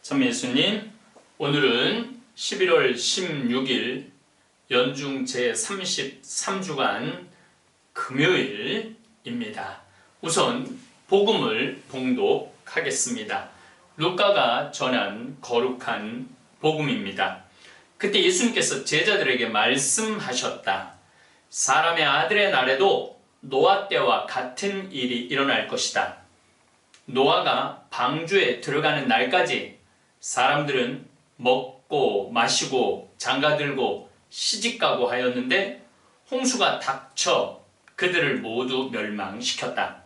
참 예수님, 오늘은 11월 16일 연중 제33주간 금요일입니다. 우선 복음을 봉독하겠습니다. 루카가 전한 거룩한 복음입니다. 그때 예수님께서 제자들에게 말씀하셨다. 사람의 아들의 날에도 노아 때와 같은 일이 일어날 것이다. 노아가 방주에 들어가는 날까지 사람들은 먹고 마시고 장가들고 시집가고 하였는데 홍수가 닥쳐 그들을 모두 멸망시켰다.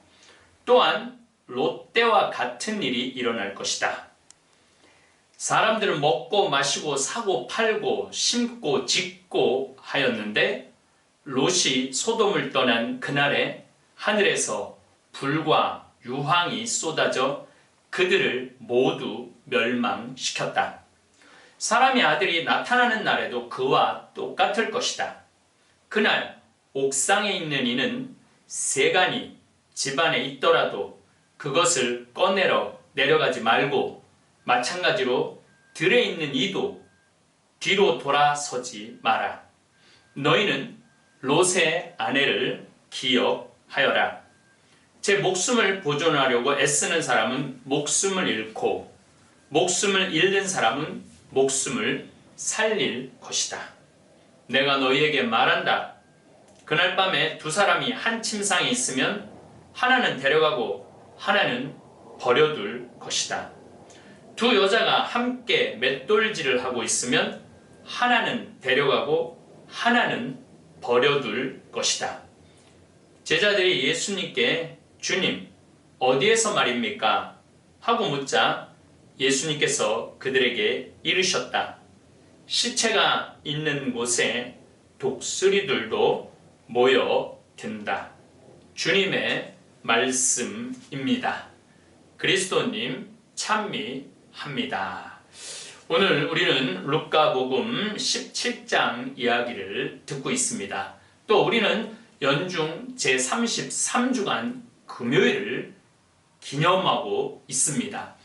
또한 롯 때와 같은 일이 일어날 것이다. 사람들은 먹고 마시고 사고 팔고 심고 짓고 하였는데 롯이 소돔을 떠난 그날에 하늘에서 불과 유황이 쏟아져 그들을 모두 멸망시켰다. 사람의 아들이 나타나는 날에도 그와 똑같을 것이다. 그날 옥상에 있는 이는 세간이 집안에 있더라도 그것을 꺼내러 내려가지 말고 마찬가지로 들에 있는 이도 뒤로 돌아서지 마라. 너희는 롯의 아내를 기억하여라. 제 목숨을 보존하려고 애쓰는 사람은 목숨을 잃고 목숨을 잃는 사람은 목숨을 살릴 것이다. 내가 너희에게 말한다. 그날 밤에 두 사람이 한 침상에 있으면 하나는 데려가고 하나는 버려둘 것이다. 두 여자가 함께 맷돌질을 하고 있으면 하나는 데려가고 하나는 버려둘 것이다. 제자들이 예수님께 주님, 어디에서 말입니까? 하고 묻자 예수님께서 그들에게 이르셨다. 시체가 있는 곳에 독수리들도 모여든다. 주님의 말씀입니다. 그리스도님 찬미합니다. 오늘 우리는 루카복음 17장 이야기를 듣고 있습니다. 또 우리는 연중 제33주간 금요일을 기념하고 있습니다.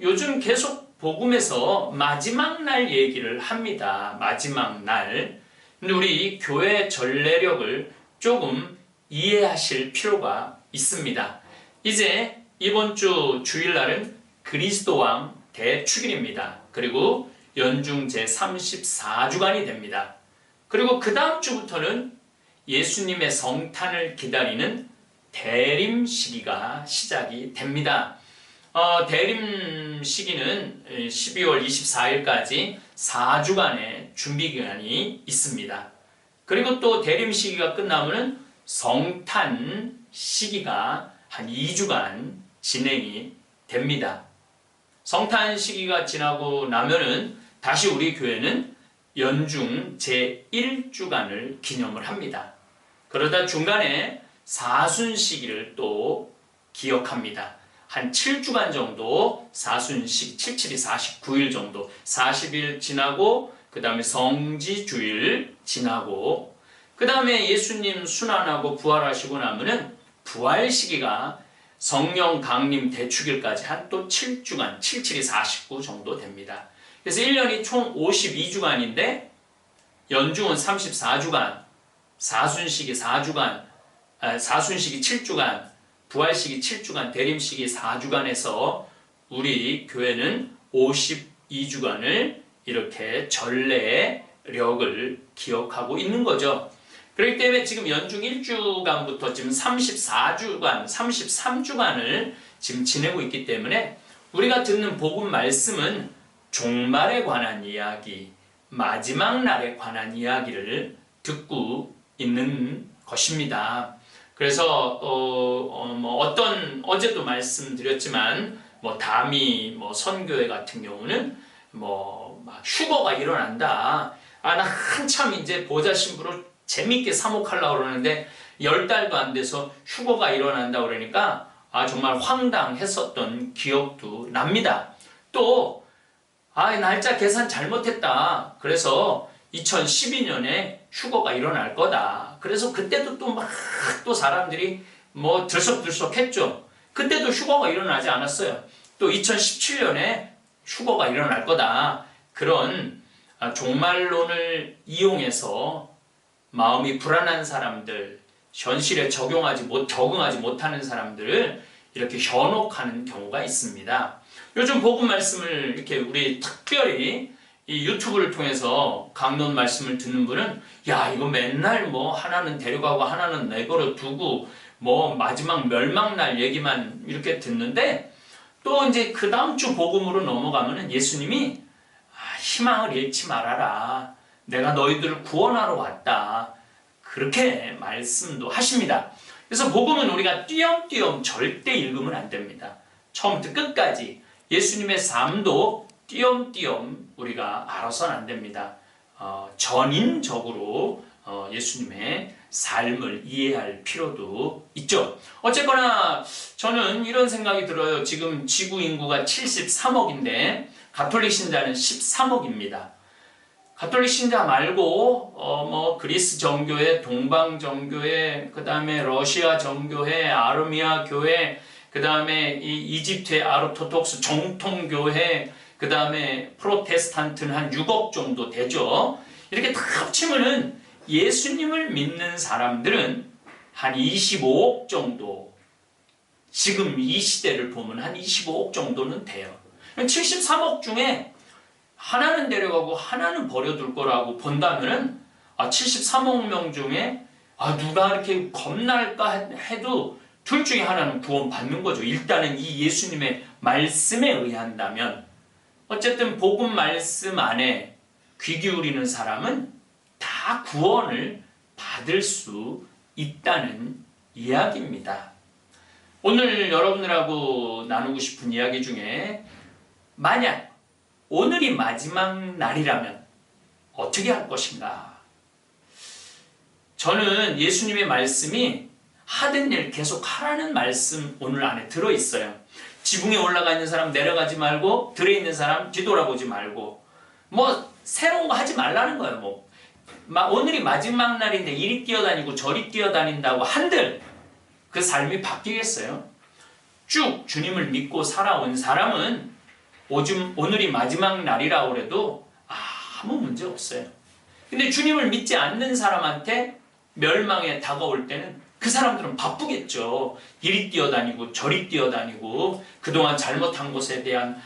요즘 계속 복음에서 마지막 날 얘기를 합니다. 마지막 날. 근데 우리 교회 전례력을 조금 이해하실 필요가 있습니다. 이제 이번 주 주일날은 그리스도 왕 대축일입니다. 그리고 연중 제34주간이 됩니다. 그리고 그 다음 주부터는 예수님의 성탄을 기다리는 대림 시기가 시작이 됩니다. 대림 시기는 12월 24일까지 4주간의 준비 기간이 있습니다. 그리고 또 대림 시기가 끝나면 성탄 시기가 한 2주간 진행이 됩니다. 성탄 시기가 지나고 나면은 다시 우리 교회는 연중 제1주간을 기념을 합니다. 그러다 중간에 사순 시기를 또 기억합니다. 한 7주간 정도 사순식 77이 49일 정도 40일 지나고 그 다음에 성지주일 지나고 그 다음에 예수님 순환하고 부활하시고 나면은 부활 시기가 성령 강림 대축일까지 한 또 7주간 77이 49 정도 됩니다. 그래서 1년이 총 52주간인데 연중은 34주간 사순식이 4주간 사순식이 7주간, 부활식이 7주간, 대림식이 4주간에서 우리 교회는 52주간을 이렇게 전례력을 기억하고 있는 거죠. 그렇기 때문에 지금 연중 1주간부터 지금 34주간, 33주간을 지금 지내고 있기 때문에 우리가 듣는 복음 말씀은 종말에 관한 이야기, 마지막 날에 관한 이야기를 듣고 있는 것입니다. 그래서 어제도 말씀드렸지만 다미 선교회 같은 경우는 막 휴거가 일어난다. 나 한참 이제 보좌 신부로 재밌게 사목하려고 그러는데 10달도 안 돼서 휴거가 일어난다 그러니까 정말 황당했었던 기억도 납니다. 또 날짜 계산 잘못했다. 그래서 2012년에 휴거가 일어날 거다. 그래서 그때도 또 사람들이 들썩들썩 했죠. 그때도 휴거가 일어나지 않았어요. 또 2017년에 휴거가 일어날 거다. 그런 종말론을 이용해서 마음이 불안한 사람들, 현실에 적응하지 못하는 사람들을 이렇게 현혹하는 경우가 있습니다. 요즘 복음 말씀을 이렇게 우리 특별히 이 유튜브를 통해서 강론 말씀을 듣는 분은 야, 이거 맨날 뭐 하나는 데려가고 하나는 내버려 두고 뭐 마지막 멸망날 얘기만 이렇게 듣는데, 또 이제 그 다음 주 복음으로 넘어가면은 예수님이 희망을 잃지 말아라. 내가 너희들을 구원하러 왔다. 그렇게 말씀도 하십니다. 그래서 복음은 우리가 띄엄띄엄 절대 읽으면 안 됩니다. 처음부터 끝까지 예수님의 삶도 띄엄띄엄 우리가 알아서는 안 됩니다. 전인적으로 예수님의 삶을 이해할 필요도 있죠. 어쨌거나 저는 이런 생각이 들어요. 지금 지구 인구가 73억인데 가톨릭 신자는 13억입니다. 가톨릭 신자 말고 뭐 그리스 정교회, 동방 정교회, 그 다음에 러시아 정교회, 아르미아 교회, 그 다음에 이집트의 아르토톡스 정통교회, 그 다음에 프로테스탄트는 한 6억 정도 되죠. 이렇게 다 합치면은 예수님을 믿는 사람들은 한 25억 정도, 지금 이 시대를 보면 한 25억 정도는 돼요. 73억 중에 하나는 데려가고 하나는 버려둘 거라고 본다면은 73억 명 중에 누가 이렇게 겁날까 해도 둘 중에 하나는 구원받는 거죠. 일단은 이 예수님의 말씀에 의한다면, 어쨌든 복음 말씀 안에 귀 기울이는 사람은 다 구원을 받을 수 있다는 이야기입니다. 오늘 여러분들하고 나누고 싶은 이야기 중에, 만약 오늘이 마지막 날이라면 어떻게 할 것인가? 저는 예수님의 말씀이 하던 일 계속 하라는 말씀 오늘 안에 들어있어요. 지붕에 올라가 있는 사람 내려가지 말고, 들에 있는 사람 뒤돌아보지 말고, 뭐 새로운 거 하지 말라는 거예요. 오늘이 마지막 날인데 이리 뛰어다니고 저리 뛰어다닌다고 한들 그 삶이 바뀌겠어요? 쭉 주님을 믿고 살아온 사람은 오늘이 마지막 날이라고 해도 아무 문제 없어요. 근데 주님을 믿지 않는 사람한테 멸망에 다가올 때는 그 사람들은 바쁘겠죠. 이리 뛰어다니고 저리 뛰어다니고 그동안 잘못한 것에 대한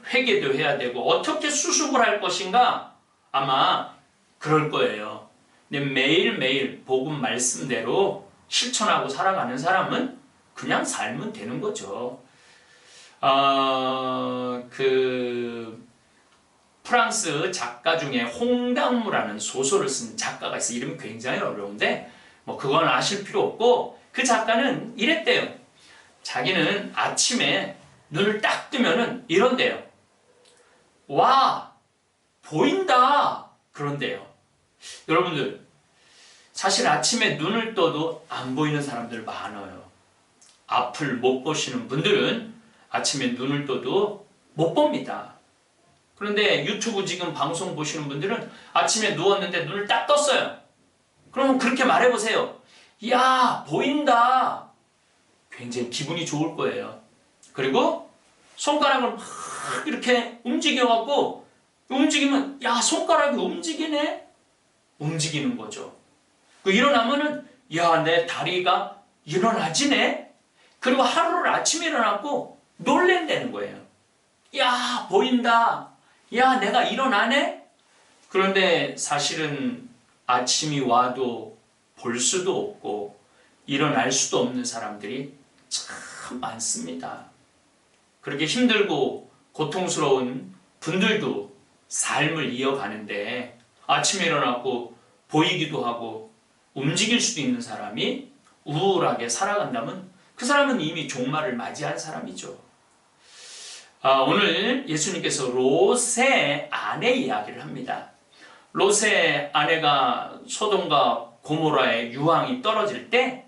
회개도 해야 되고 어떻게 수습을 할 것인가? 아마 그럴 거예요. 근데 매일매일 복음 말씀대로 실천하고 살아가는 사람은 그냥 살면 되는 거죠. 프랑스 작가 중에 홍당무라는 소설을 쓴 작가가 있어요. 이름이 굉장히 어려운데 그건 아실 필요 없고, 그 작가는 이랬대요. 자기는 아침에 눈을 딱 뜨면은 이런대요. 와, 보인다. 그런데요. 여러분들, 사실 아침에 눈을 떠도 안 보이는 사람들 많아요. 앞을 못 보시는 분들은 아침에 눈을 떠도 못 봅니다. 그런데 유튜브 지금 방송 보시는 분들은 아침에 누웠는데 눈을 딱 떴어요. 그러면 그렇게 말해보세요. 야, 보인다. 굉장히 기분이 좋을 거예요. 그리고 손가락을 막 이렇게 움직여갖고, 움직이면 야, 손가락이 움직이네? 움직이는 거죠. 일어나면은 야, 내 다리가 일어나지네? 그리고 하루를 아침에 일어났고 놀랜다는 거예요. 야, 보인다. 야, 내가 일어나네? 그런데 사실은 아침이 와도 볼 수도 없고 일어날 수도 없는 사람들이 참 많습니다. 그렇게 힘들고 고통스러운 분들도 삶을 이어가는데, 아침에 일어나고 보이기도 하고 움직일 수도 있는 사람이 우울하게 살아간다면 그 사람은 이미 종말을 맞이한 사람이죠. 오늘 예수님께서 롯의 아내 이야기를 합니다. 롯의 아내가 소돔과 고모라의 유황이 떨어질 때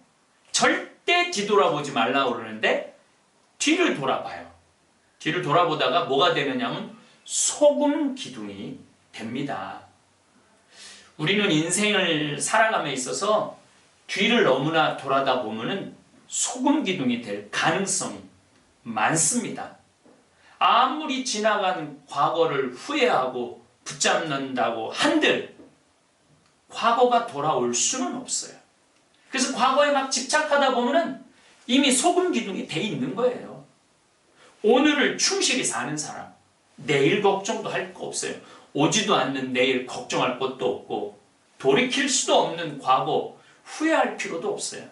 절대 뒤돌아보지 말라고 그러는데 뒤를 돌아봐요. 뒤를 돌아보다가 뭐가 되느냐면 소금 기둥이 됩니다. 우리는 인생을 살아감에 있어서 뒤를 너무나 돌아다 보면은 소금 기둥이 될 가능성이 많습니다. 아무리 지나간 과거를 후회하고 붙잡는다고 한들 과거가 돌아올 수는 없어요. 그래서 과거에 막 집착하다 보면은 이미 소금 기둥이 돼 있는 거예요. 오늘을 충실히 사는 사람, 내일 걱정도 할 거 없어요. 오지도 않는 내일 걱정할 것도 없고 돌이킬 수도 없는 과거 후회할 필요도 없어요.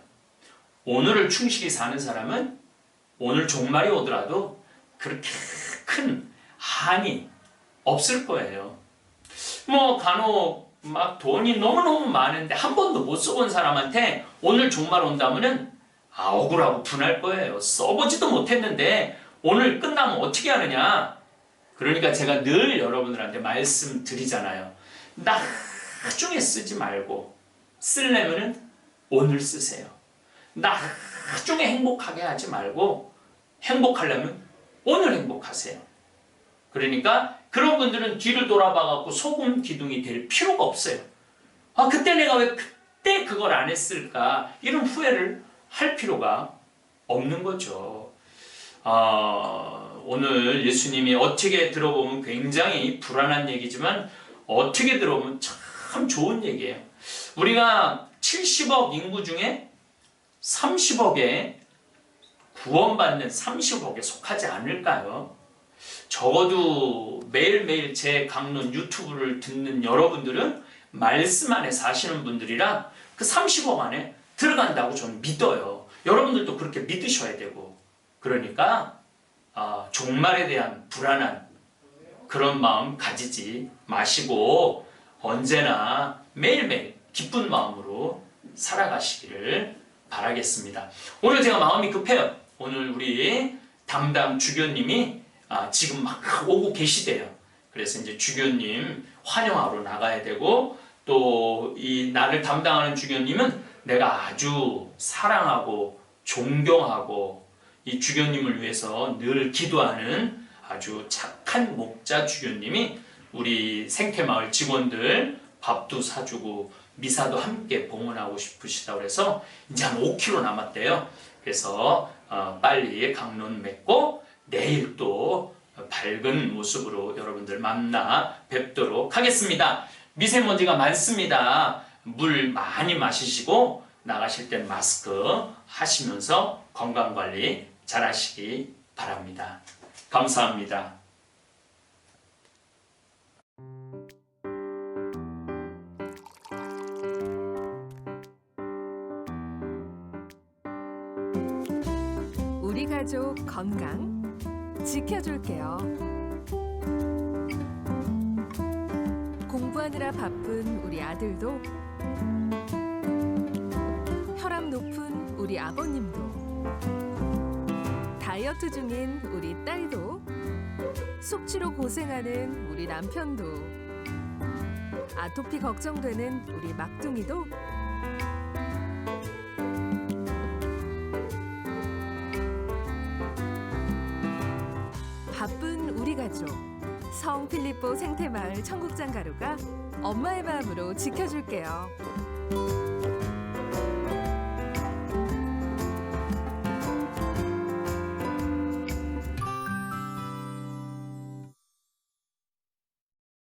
오늘을 충실히 사는 사람은 오늘 종말이 오더라도 그렇게 큰 한이 없을 거예요. 뭐 간혹 막 돈이 너무너무 많은데 한 번도 못 써본 사람한테 오늘 종말 온다면은 억울하고 분할 거예요. 써보지도 못했는데 오늘 끝나면 어떻게 하느냐. 그러니까 제가 늘 여러분들한테 말씀드리잖아요. 나중에 쓰지 말고 쓰려면은 오늘 쓰세요. 나중에 행복하게 하지 말고 행복하려면 오늘 행복하세요. 그러니까 그런 분들은 뒤를 돌아봐갖고 소금 기둥이 될 필요가 없어요. 그때 내가 왜 그때 그걸 안 했을까? 이런 후회를 할 필요가 없는 거죠. 오늘 예수님이 어떻게 들어보면 굉장히 불안한 얘기지만 어떻게 들어보면 참 좋은 얘기예요. 우리가 70억 인구 중에 30억에 구원받는 30억에 속하지 않을까요? 적어도 매일매일 제 강론 유튜브를 듣는 여러분들은 말씀 안에 사시는 분들이라 그 30억 안에 들어간다고 저는 믿어요. 여러분들도 그렇게 믿으셔야 되고, 그러니까 종말에 대한 불안한 그런 마음 가지지 마시고 언제나 매일매일 기쁜 마음으로 살아가시기를 바라겠습니다. 오늘 제가 마음이 급해요. 오늘 우리 담당 주교님이 지금 막 오고 계시대요. 그래서 이제 주교님 환영하러 나가야 되고, 또 이 나를 담당하는 주교님은 내가 아주 사랑하고 존경하고 이 주교님을 위해서 늘 기도하는 아주 착한 목자 주교님이 우리 생태마을 직원들 밥도 사주고 미사도 함께 봉헌하고 싶으시다고 해서 이제 한 5km 남았대요. 그래서 빨리 강론 맺고 내일 또 밝은 모습으로 여러분들 만나 뵙도록 하겠습니다. 미세먼지가 많습니다. 물 많이 마시시고 나가실 땐 마스크 하시면서 건강관리 잘 하시기 바랍니다. 감사합니다. 우리 가족 건강 지켜줄게요. 공부하느라 바쁜 우리 아들도, 혈압 높은 우리 아버님도, 다이어트 중인 우리 딸도, 숙취로 고생하는 우리 남편도, 아토피 걱정되는 우리 막둥이도, 바쁜 우리 가족 성 필리포 생태마을 청국장 가루가 엄마의 마음으로 지켜줄게요.